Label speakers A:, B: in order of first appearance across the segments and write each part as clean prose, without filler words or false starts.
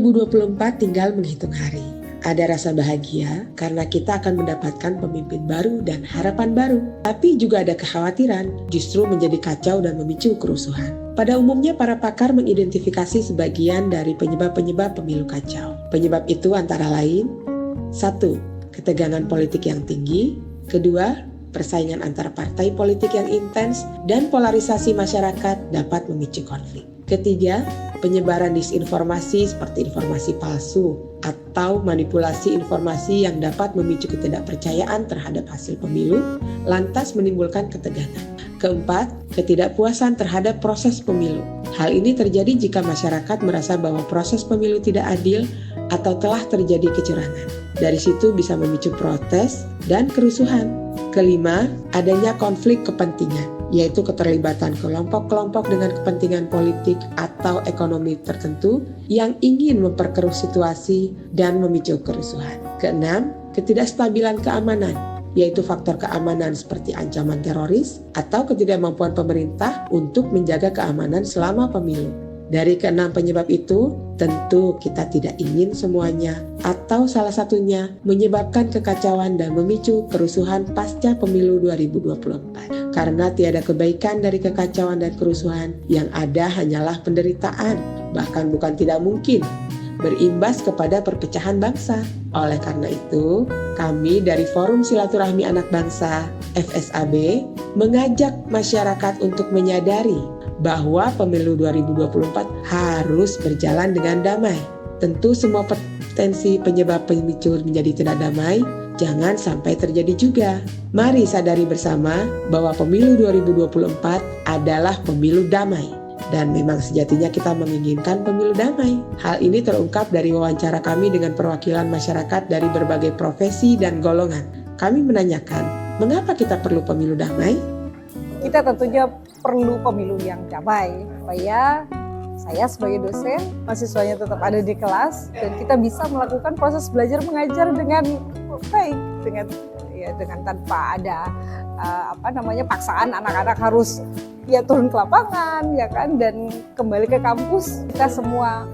A: 2024 tinggal menghitung hari. Ada rasa bahagia karena kita akan mendapatkan pemimpin baru dan harapan baru. Tapi juga ada kekhawatiran, justru menjadi kacau dan memicu kerusuhan. Pada umumnya para pakar mengidentifikasi sebagian dari penyebab-penyebab pemilu kacau. Penyebab itu antara lain: 1. Ketegangan politik yang tinggi. 2. Persaingan antar partai politik yang intens dan polarisasi masyarakat dapat memicu konflik. 3. Penyebaran disinformasi seperti informasi palsu atau manipulasi informasi yang dapat memicu ketidakpercayaan terhadap hasil pemilu, lantas menimbulkan ketegangan. 4. Ketidakpuasan terhadap proses pemilu. Hal ini terjadi jika masyarakat merasa bahwa proses pemilu tidak adil atau telah terjadi kecurangan. Dari situ bisa memicu protes dan kerusuhan. 5. Adanya konflik kepentingan, yaitu keterlibatan kelompok-kelompok dengan kepentingan politik atau ekonomi tertentu yang ingin memperkeruh situasi dan memicu kerusuhan. 6. Ketidakstabilan keamanan, yaitu faktor keamanan seperti ancaman teroris atau ketidakmampuan pemerintah untuk menjaga keamanan selama pemilu. Dari ke-6 penyebab itu, tentu kita tidak ingin semuanya atau salah satunya menyebabkan kekacauan dan memicu kerusuhan pasca pemilu 2024. Karena tiada kebaikan dari kekacauan dan kerusuhan, yang ada hanyalah penderitaan, bahkan bukan tidak mungkin berimbas kepada perpecahan bangsa. Oleh karena itu, kami dari Forum Silaturahmi Anak Bangsa FSAB mengajak masyarakat untuk menyadari bahwa pemilu 2024 harus berjalan dengan damai. Tentu semua potensi penyebab pemicu menjadi tidak damai jangan sampai terjadi juga. Mari sadari bersama bahwa pemilu 2024 adalah pemilu damai. Dan memang sejatinya kita menginginkan pemilu damai. Hal ini terungkap dari wawancara kami dengan perwakilan masyarakat dari berbagai profesi dan golongan. Kami menanyakan, mengapa kita perlu pemilu damai?
B: Kita tentunya perlu pemilu yang damai, supaya saya sebagai dosen, mahasiswanya tetap ada di kelas, dan kita bisa melakukan proses belajar mengajar dengan baik, dengan tanpa ada paksaan anak-anak harus turun ke lapangan, dan kembali ke kampus. Kita semua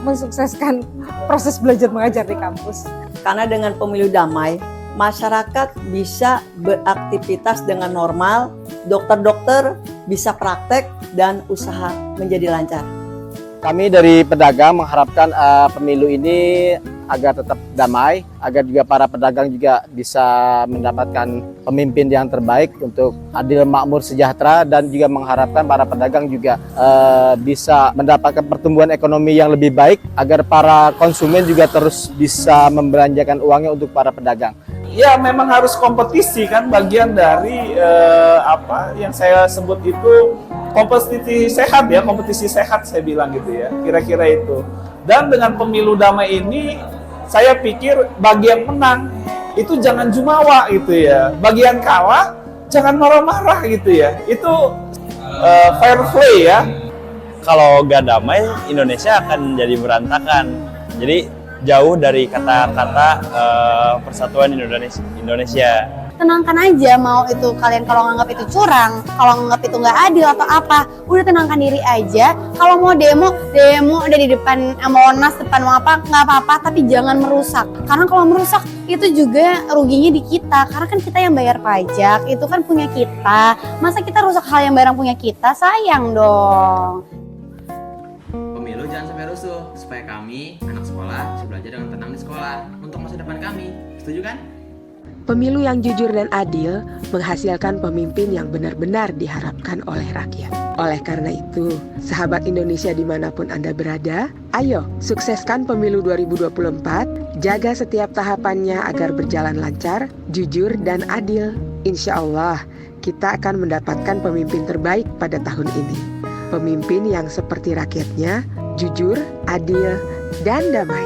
B: mensukseskan proses belajar mengajar di kampus.
C: Karena dengan pemilu damai, masyarakat bisa beraktivitas dengan normal, dokter-dokter bisa praktek, dan usaha menjadi lancar.
D: Kami dari pedagang mengharapkan pemilu ini agar tetap damai, agar juga para pedagang juga bisa mendapatkan pemimpin yang terbaik untuk adil, makmur, sejahtera, dan juga mengharapkan para pedagang juga bisa mendapatkan pertumbuhan ekonomi yang lebih baik, agar para konsumen juga terus bisa membelanjakan uangnya untuk para pedagang.
E: Ya memang harus kompetisi kan, bagian dari yang saya sebut itu kompetisi sehat ya, kompetisi sehat saya bilang gitu ya, kira-kira itu. Dan dengan pemilu damai ini, saya pikir bagi yang menang itu jangan jumawa gitu ya, bagi yang kalah jangan marah-marah gitu ya, itu fair play ya.
F: Kalau gak damai, Indonesia akan jadi berantakan. Jadi jauh dari kata-kata persatuan Indonesia.
G: Tenangkan aja, mau itu kalian kalau nganggap itu curang, kalau nganggap itu nggak adil atau apa, udah tenangkan diri aja. Kalau mau demo udah di depan Monas, depan mau apa, nggak apa-apa, tapi jangan merusak. Karena kalau merusak itu juga ruginya di kita, karena kan kita yang bayar pajak, itu kan punya kita. Masa kita rusak hal yang barang punya kita, sayang dong.
H: Pemilu jangan sampai rusuh, supaya kami, anak sekolah, bisa belajar dengan tenang di sekolah untuk masa depan kami. Setuju kan?
A: Pemilu yang jujur dan adil menghasilkan pemimpin yang benar-benar diharapkan oleh rakyat. Oleh karena itu, sahabat Indonesia dimanapun Anda berada, ayo sukseskan pemilu 2024, jaga setiap tahapannya agar berjalan lancar, jujur, dan adil. Insya Allah, kita akan mendapatkan pemimpin terbaik pada tahun ini. Pemimpin yang seperti rakyatnya, jujur, adil, dan damai.